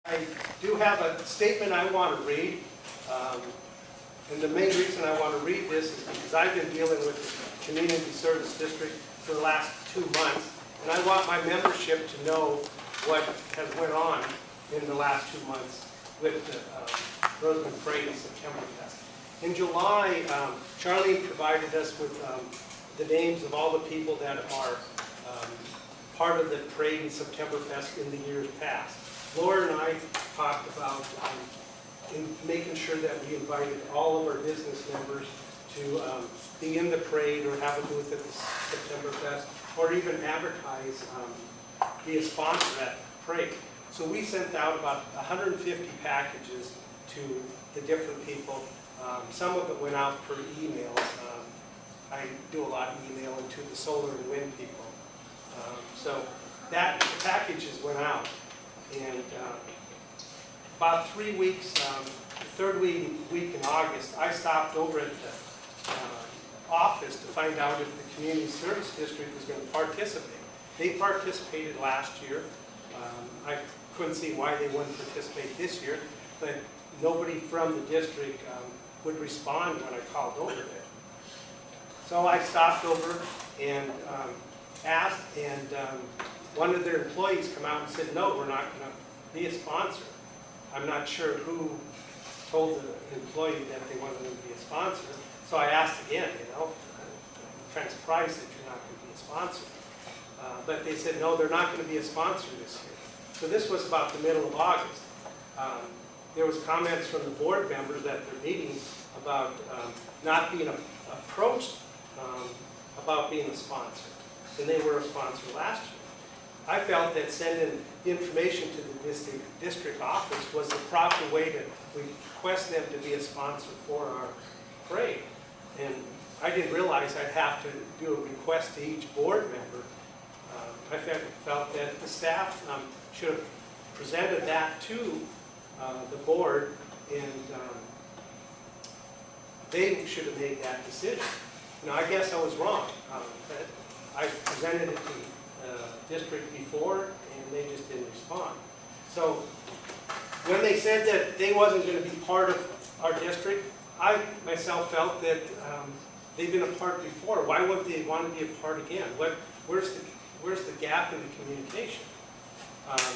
I do have a statement I want to read, and the main reason I want to read this is because I've been dealing with the Community Service District for the last 2 months, and I want my membership to know what has went on in the last 2 months with the Roseman Parade and September Fest. In July, Charlene provided us with the names of all the people that are part of the parade and September Fest in the years past. Laura and I talked about making sure that we invited all of our business members to be in the parade or have a booth at the September Fest, or even advertise, be a sponsor at the parade. So we sent out about 150 packages to the different people. Some of it went out per emails. I do a lot of emailing to the solar and wind people. So that the packages went out. And about 3 weeks, the third week in August, I stopped over at the office to find out if the Community Service District was going to participate. They participated last year. I couldn't see why they wouldn't participate this year, but nobody from the district would respond when I called over there. So I stopped over and asked, and one of their employees come out and said, no, we're not going to be a sponsor. I'm not sure who told the employee that they wanted them to be a sponsor. So I asked again, I'm kind of surprised that you're not going to be a sponsor. But they said, no, they're not going to be a sponsor this year. So this was about the middle of August. There was comments from the board members at their meeting about not being approached about being a sponsor. And they were a sponsor last year. I felt that sending the information to the district office was the proper way to request them to be a sponsor for our parade. And I didn't realize I'd have to do a request to each board member. I felt that the staff should have presented that to the board, and they should have made that decision. Now, I guess I was wrong. I presented it to the district before, and they just didn't respond. So when they said that they wasn't going to be part of our district, I myself felt that they've been a part before. Why would they want to be a part again? Where's the gap in the communication?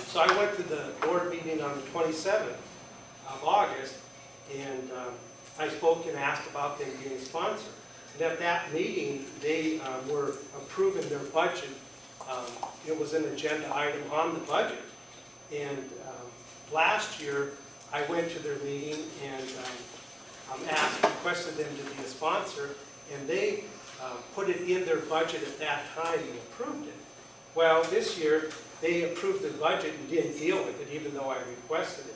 So I went to the board meeting on the 27th of August, and I spoke and asked about them being a sponsor. And at that meeting, they were approving their budget. It was an agenda item on the budget. And last year, I went to their meeting and requested them to be a sponsor, and they put it in their budget at that time and approved it. Well, this year, they approved the budget and didn't deal with it, even though I requested it.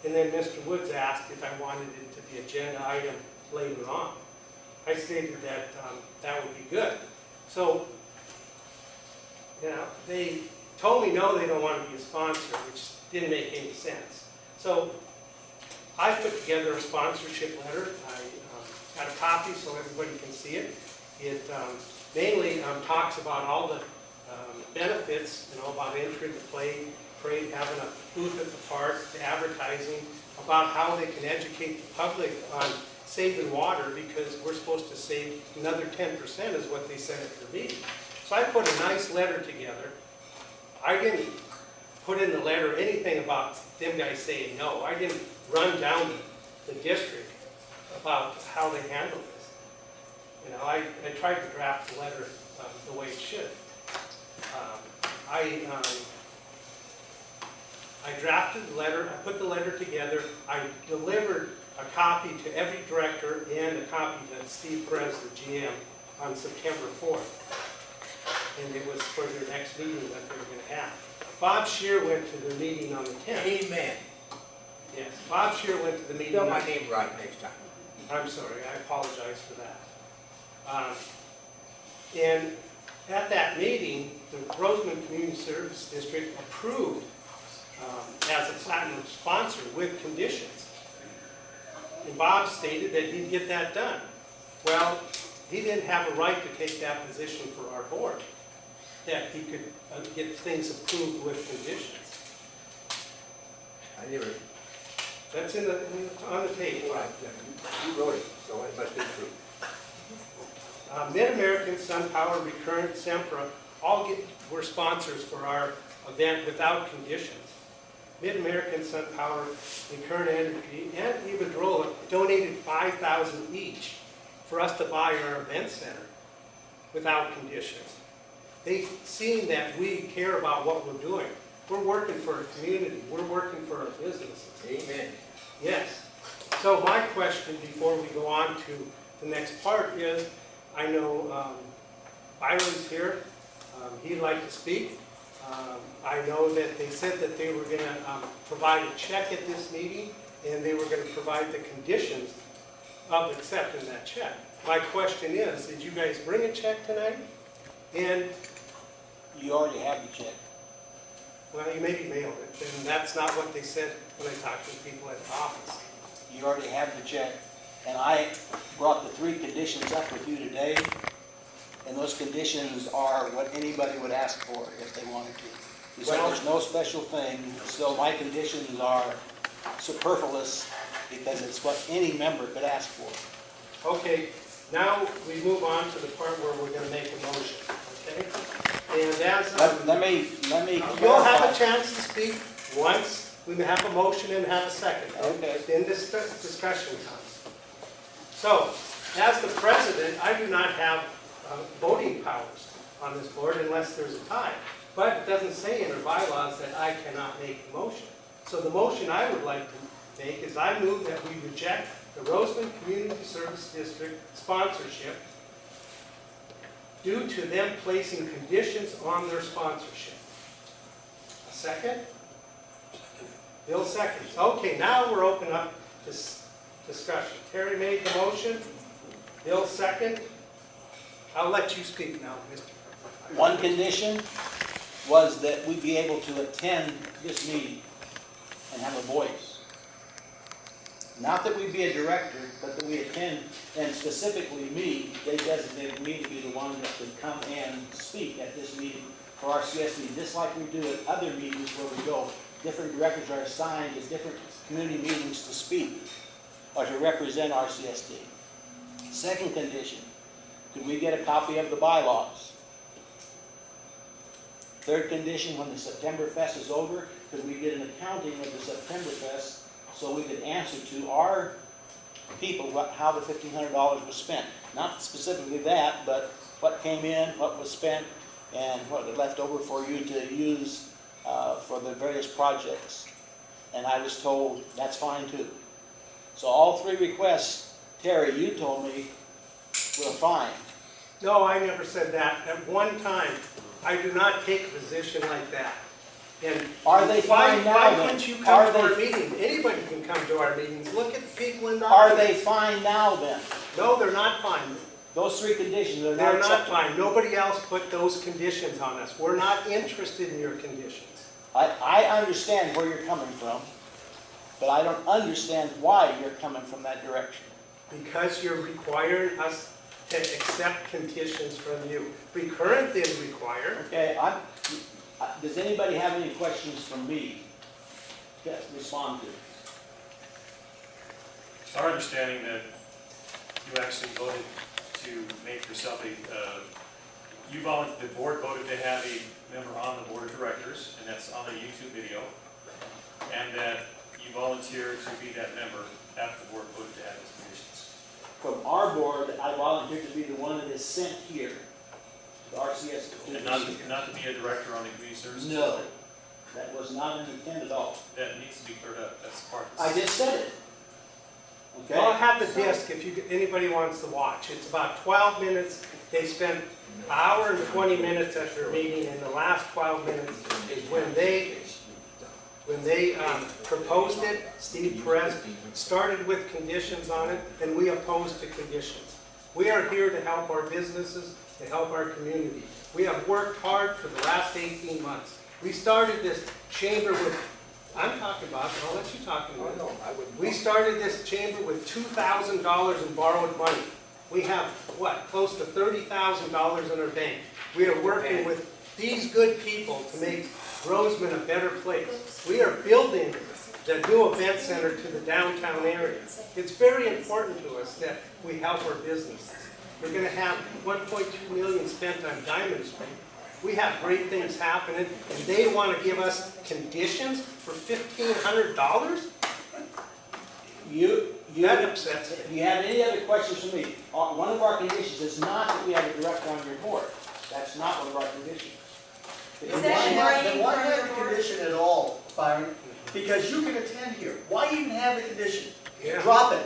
And then Mr. Woods asked if I wanted it to be an agenda item later on. I stated that that would be good. So, they told me no, they don't want to be a sponsor, which didn't make any sense. So, I put together a sponsorship letter. I got a copy so everybody can see it. It mainly talks about all the benefits, about entering the parade, having a booth at the park, the advertising, about how they can educate the public on saving water, because we're supposed to save another 10% is what they said at their meeting. So I put a nice letter together. I didn't put in the letter anything about them guys saying no. I didn't run down the district about how they handle this. I tried to draft the letter the way it should. I drafted the letter, I put the letter together, I delivered a copy to every director and a copy to Steve Perez, the GM, on September 4th. And it was for their next meeting that they were going to have. Bob Scheer went to their meeting on the 10th. Amen. Yes, Bob Scheer went to the meeting. Spell my name right next time. I'm sorry, I apologize for that. And at that meeting, the Roseman Community Service District approved as a platinum sponsor with conditions. And Bob stated that he'd get that done. Well, he didn't have a right to take that position for our board, that he could get things approved with conditions. I never, That's on the tape. well, you wrote it, so it must be true. Mid-American, SunPower, Recurrent, Sempra, were sponsors for our event without conditions. Mid-American, SunPower, Recurrent Energy, and Iberdrola donated $5,000 each for us to buy our event center without conditions. They've seen that we care about what we're doing. We're working for our community. We're working for our businesses. Amen. Yes. So my question before we go on to the next part is, I know Byron's here. He'd like to speak. I know that they said that they were going to provide a check at this meeting, and they were going to provide the conditions of accepting that check. My question is, did you guys bring a check tonight? And You already have the check. well, you maybe mailed it, and that's not what they said when I talked to the people at the office. You already have the check. And I brought the 3 conditions up with you today. And those conditions are what anybody would ask for if they wanted to. You said Well, there's no special thing, so my conditions are superfluous because it's what any member could ask for. Okay, now we move on to the part where we're going to make a motion, okay? And as Let me you'll have a clarify. chance to speak once we have a motion and have a second. Okay. Then this discussion comes. So, as the president, I do not have voting powers on this board unless there's a tie. But it doesn't say in our bylaws that I cannot make a motion. So the motion I would like to make is I move that we reject the Roseman Community Service District sponsorship due to them placing conditions on their sponsorship. A second? Bill seconds. Okay, now we're open up this discussion. Terry made the motion. Bill second. I'll let you speak now, Mr. One condition was that we be able to attend this meeting and have a voice. Not that we be a director, but that we attend, and specifically me, they designated me to be the one that could come and speak at this meeting for our CSD, just like we do at other meetings where we go. Different directors are assigned to different community meetings to speak or to represent our CSD. Second condition, could we get a copy of the bylaws? Third condition, when the September Fest is over, could we get an accounting of the September Fest so we could answer to our people how the $1,500 was spent? Not specifically that, but what came in, what was spent, and what was left over for you to use for the various projects. And I was told that's fine too. So all 3 requests, Terry, you told me were fine. No, I never said that. At one time, I do not take a position like that. And Are they fine now why then? couldn't you come Are to our they- meeting? Anybody can come to our meetings. Look at the people in the Are audience. they fine now then? No, they're not fine. Those 3 conditions are not They're not acceptable. fine. Nobody else put those conditions on us. We're not interested in your conditions. I understand where you're coming from, but I don't understand why you're coming from that direction. Because you're requiring us to accept conditions from you. Recurrent didn't require. Okay, does anybody have any questions from me to respond to? It's our understanding that you actually voted to make yourself the board voted to have a member on the board of directors, and that's on the YouTube video, and that you volunteered to be that member after the board voted to add those conditions. From our board, I volunteered to be the one that is sent here, the RCS. And not to be a director on the community services? No, that was not an intent at all. That needs to be cleared up, that's part of I this. just said it. Okay? Well, I have the disc if anybody wants to watch. It's about 12 minutes. They spent an hour and 20 minutes at their meeting, and the last 12 minutes is when they proposed it. Steve Perez started with conditions on it, and we opposed to conditions. We are here to help our businesses, to help our community. We have worked hard for the last 18 months. We started this chamber with, I'm talking about, I'll let you talk in a minute. We started this chamber with $2,000 in borrowed money. We have, what, close to $30,000 in our bank. We are working with these good people to make Roseman a better place. We are building the new event center to the downtown area. It's very important to us that we help our businesses. We're going to have 1.2 million spent on Diamond Street. We have great things happening, and they want to give us conditions for $1,500? That upsets me. If you have any other questions for me, one of our conditions is not that we have a director on your board. That's not one of our conditions. Then why have the condition at all, Byron? Because you can attend here. Why even have the condition? Yeah. Drop it.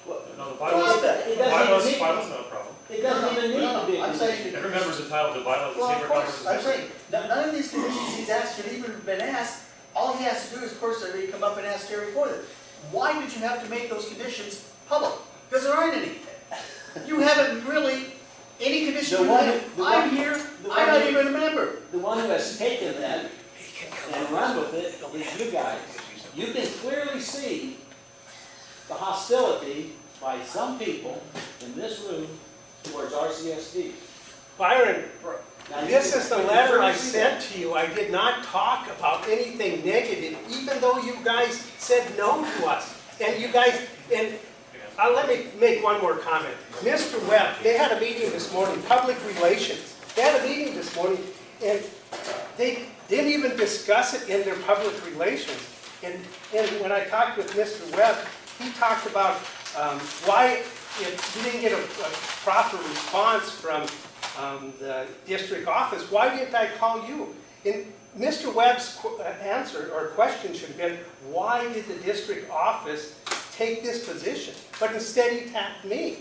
No, the Drop it. It doesn't even bylaws not a problem. It doesn't even need to be. a I'm saying, Every member's entitled to bylaws. well, of course, I'm saying, none of these conditions he's asked have even been asked. All he has to do is personally come up and ask Terry for them. Why did you have to make those conditions public? Because there aren't any. You haven't really, any condition you have. I'm here, I'm not even a member. The one who has taken that and run with it is you guys. You can clearly see the hostility by some people in this room towards RCSD. Byron, Now, this is the you can letter I clearly see sent to you. I did not talk about anything negative, even though you guys said no to us. And you guys, and let me make one more comment. Mr. Webb, they had a meeting this morning, public relations. They had a meeting this morning, and they didn't even discuss it in their public relations. And when I talked with Mr. Webb, he talked about why if he didn't get a proper response from the district office, why didn't I call you? And Mr. Webb's answer or question should have been, why did the district office take this position? But instead he attacked me.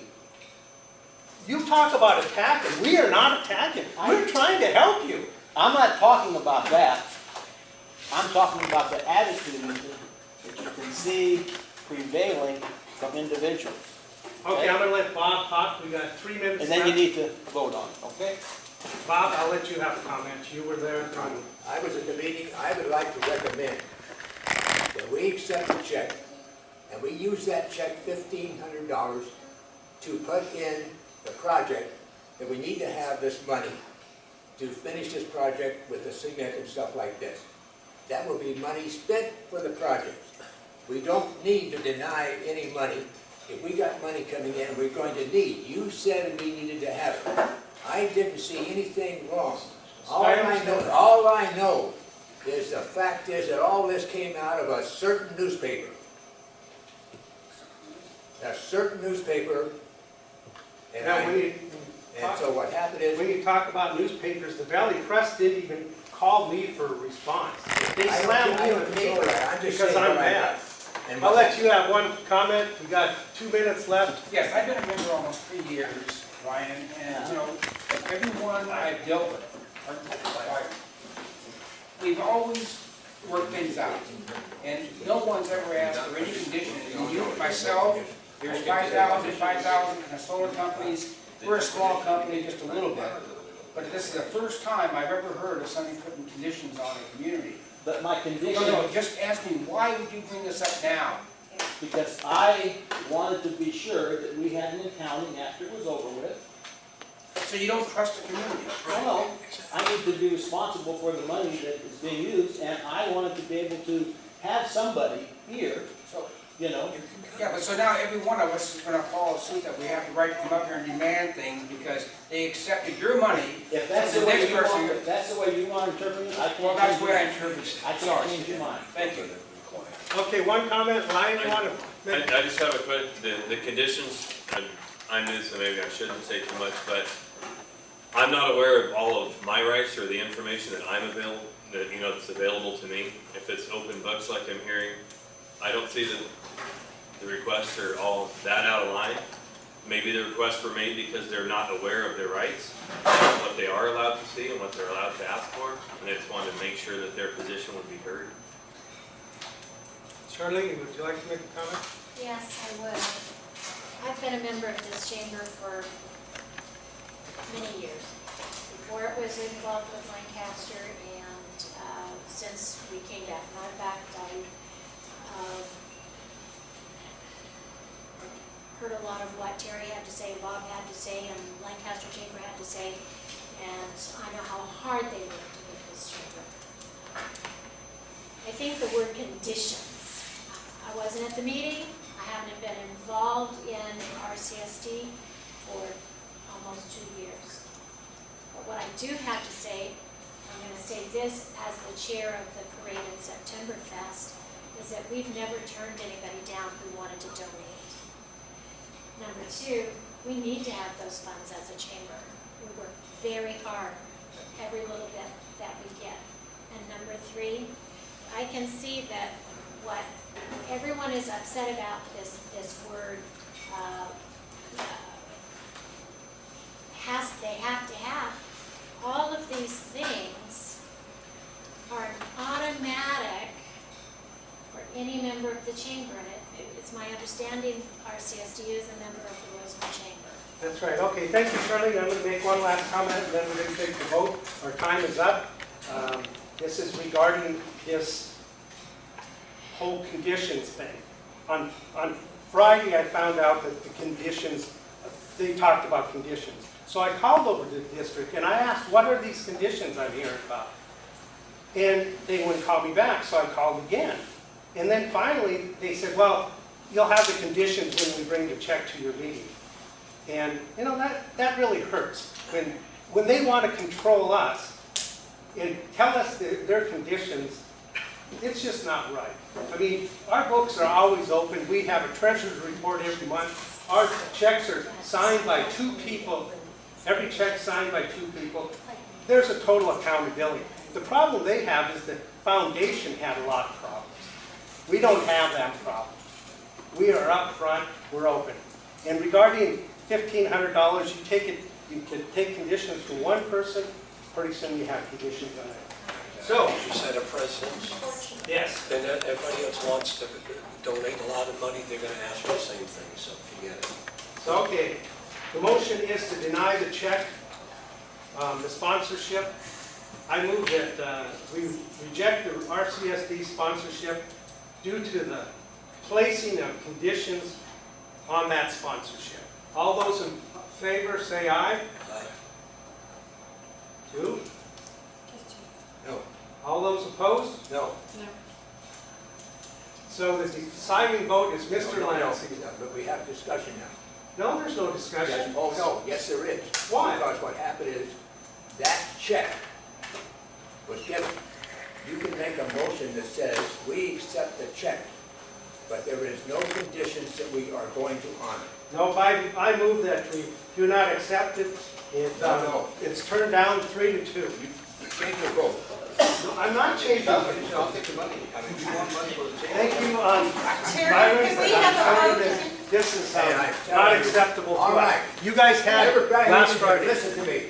You talk about attacking. We are not attacking. We're trying to help you. I'm not talking about that. I'm talking about the attitude that you can see prevailing from individuals. Okay, I'm going to let Bob talk. We got 3 minutes And then you left. need to vote on it, okay? Bob, I'll let you have a comment. You were there. I was at the meeting. I would like to recommend that we accept the check, and we use that check, $1,500, to put in the project that we need to have this money to finish this project with the cement and stuff like this. That will be money spent for the project. We don't need to deny any money. If we got money coming in, we're going to need. You said we needed to have it. I didn't see anything wrong. All I know is the fact is that all this came out of a certain newspaper. A certain newspaper. And, Now, when so what happened is, you talk about newspapers, the Valley Press didn't even call me for a response. They I slammed me in don't the control paper that. I'm just because saying I'm what I mad. got. And I'll what- let you have one comment. We got 2 minutes left. Yes, I've been a member almost 3 years, Ryan, and, you know, everyone I've dealt with, we've always worked things out. And no one's ever asked for any conditions. And you, myself, there's 5,000 in the solar companies. We're a small company, just a little bit. But this is the first time I've ever heard of somebody putting conditions on a community. But my condition, No, just ask me, why would you bring this up now? because I wanted to be sure that we had an accounting after it was over with. So you don't trust the community? No, I need to be responsible for the money that is being used, and I wanted to be able to have somebody here, So, you know. yeah, but so now every one of us is gonna follow suit that we have the right to come up here and demand things because they accepted your money. If that's So the the way next you want, person- if that's the way you want to interpret it, I can't. Well, that's change the way I it. interpret it. I can't Sorry. change your mind. Thank you. Okay, one comment. Ryan, you want to make? I just have a question. The conditions, I'm new, so maybe I shouldn't say too much, but I'm not aware of all of my rights or the information that I'm available, that, you know, that's available to me. If it's open books like I'm hearing, I don't see that the requests are all that out of line. Maybe the requests were made because they're not aware of their rights, what they are allowed to see and what they're allowed to ask for, and they just wanted to make sure that their position would be heard. Charlene, would you like to make a comment? Yes, I would. I've been a member of this chamber for many years. Before it was involved with Lancaster, and since we came back. And in fact, I heard a lot of what Terry had to say, Bob had to say, and Lancaster Chamber had to say, and I know how hard they worked to get this chamber. I think the word conditions wasn't at the meeting. I haven't been involved in RCSD for almost 2 years. But what I do have to say, I'm going to say this as the chair of the parade at Septemberfest, is that we've never turned anybody down who wanted to donate. Number two, we need to have those funds as a chamber. We work very hard for every little bit that we get. And number three, I can see that what everyone is upset about, this word, they have to have. All of these things are automatic for any member of the chamber. And it's my understanding RCSD is a member of the Roseman Chamber. That's right. Okay, thank you, Shirley. I'm going to make one last comment, and then we're going to take the vote. Our time is up. This is regarding this whole conditions thing. On Friday, I found out that the conditions, they talked about conditions. So I called over to the district, and I asked, what are these conditions I'm hearing about? And they wouldn't call me back, so I called again. And then finally, they said, well, you'll have the conditions when we bring the check to your meeting. And, you know, that really hurts. When they want to control us and tell us their conditions, it's just not right. I mean, our books are always open. We have a treasurer's report every month. Our checks are signed by 2 people. Every check signed by 2 people. There's a total accountability. The problem they have is the foundation had a lot of problems. We don't have that problem. We are up front, we're open. And regarding $1,500, you can take conditions from one person, pretty soon you have conditions on it. So, You set a precedent, yes. then everybody else wants to donate a lot of money, they're gonna ask for the same thing, so forget it. So, okay, the motion is to deny the check, the sponsorship. I move that we reject the RCSD sponsorship due to the placing of conditions on that sponsorship. All those in favor say aye. Aye. 2. No. All those opposed? No. So the deciding vote is Mr. No, Landsiedel. but we have discussion now. No, there's no Yes, discussion. oh, no, yes, there is. Why? Because what happened is, that check was given. You can make a motion that says, we accept the check, but there is no conditions that we are going to honor. No, I move that we do not accept it. No. It's turned down 3-2. Change your vote. No, I'm not changing it. I'll take the money. I mean, you want money for the change. Thank you, Terry, Byron, can but we have a I'm telling you vote? that this is Hey, I tell not you. acceptable to All us. right. You guys had it Everybody last needs to Friday. listen to me.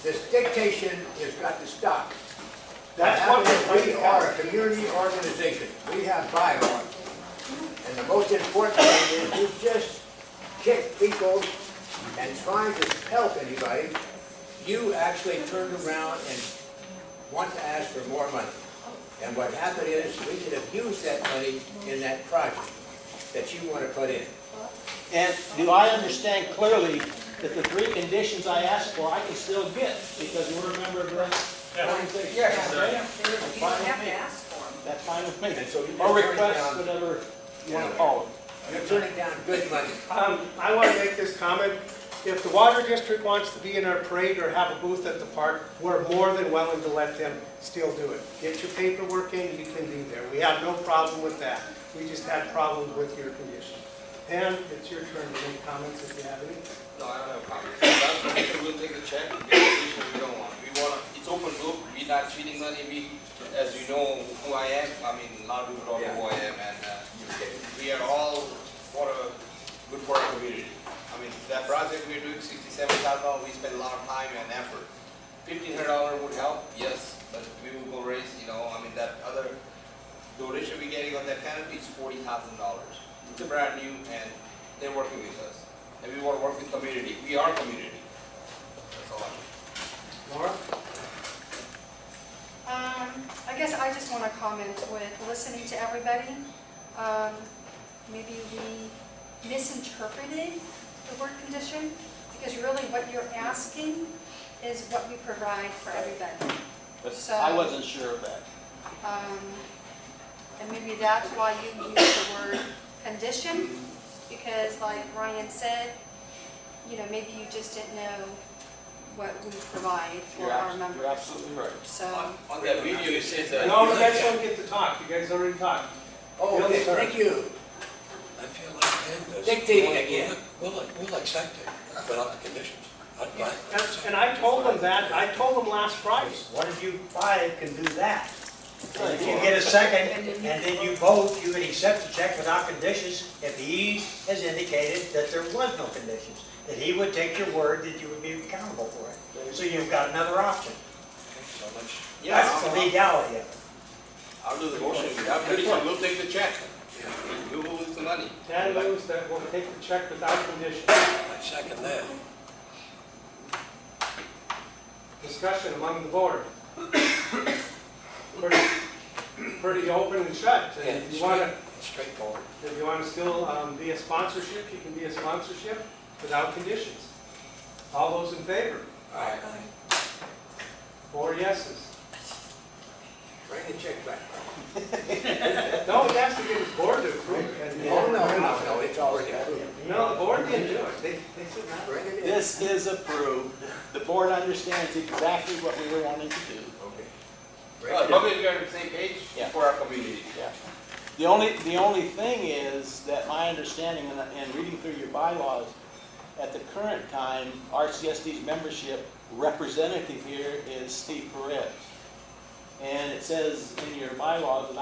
This dictation has got to stop. That's what We are a community organization. We have bylaws. And the most important thing is you just kick people and trying to help anybody. You actually turned around and want to ask for more money. And what happened is we could have used that money in that project that you want to put in. And do I understand clearly that the 3 conditions I asked for, I can still get because we're a member of the organization? Yes. Okay? You That's don't fine with have me. to ask for them. That's fine with me. And so you Or just turn it request, down. whatever you want to call it. You're turning down good money. I want to make this comment. If the water district wants to be in our parade or have a booth at the park, we're more than willing to let them still do it. Get your paperwork in, you can be there. We have no problem with that. We just had problems with your condition. Pam, it's your turn to make comments if you have any. No, I don't have a problem. That's the reason we'll take the check, get the condition we don't want. We want, it's open book, we're not cheating money, as you know who I am, I mean, a lot of people don't know who I am, and we are all good for our community. I mean, that project we're doing, $67,000, we spend a lot of time and effort. $1,500 would help, yes, but we will go raise, I mean, that other donation we're getting on that canopy is $40,000. It's a brand new, and they're working with us. And we want to work with community. We are community. That's all I Laura? I guess I just want to comment with listening to everybody. Maybe we misinterpreted the word condition, because really what you're asking is what we provide for everybody. But So- I wasn't sure of that. And maybe that's why you use the word condition, because like Ryan said, you know, maybe you just didn't know what we provide for our members. You're absolutely right. So, On that video, it says that. No, you guys don't get to talk, you guys already talked. Oh, okay, thank you. I feel like Ken does. Dictating again. We'll accept it, but on the conditions. I'd buy it. And I told them that, I told them last Friday. One of you five can do that. And if you get a second, and then you vote, you can accept the check without conditions, if he has indicated that there was no conditions, that he would take your word that you would be accountable for it. So you've got another option. So much. That's the legality of it. I'll do the motion. I'm pretty sure we'll take the check. We will lose the money. Tad moves that we'll take the check without conditions. I second that. Discussion among the board. Pretty open and shut. And if you want to, Straightforward. if you want to still be a sponsorship, you can be a sponsorship without conditions. All those in favor? Aye. 4 yeses. Bring the check back. No, it has to get the board to approve it. Oh, no, it's already approved. No, the board didn't do it. They said not. Bring it in. This is approved. The board understands exactly what we were wanting to do. Okay. As long as we're on the same page Yeah. for our community. Yeah. The only thing is that my understanding and reading through your bylaws, at the current time, RCSD's membership representative here is Steve Perez. And it says in your bylaws, and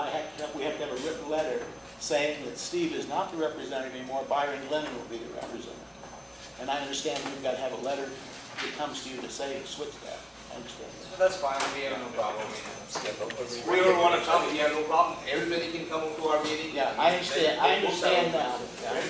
we have to have a written letter saying that Steve is not the representative anymore, Byron Lennon will be the representative. And I understand we've got to have a letter that comes to you to say to switch that. I understand that. That's fine, we have no problem. We We don't want to come, we have no problem. Everybody can come to our meeting. Yeah, I understand now. Yeah.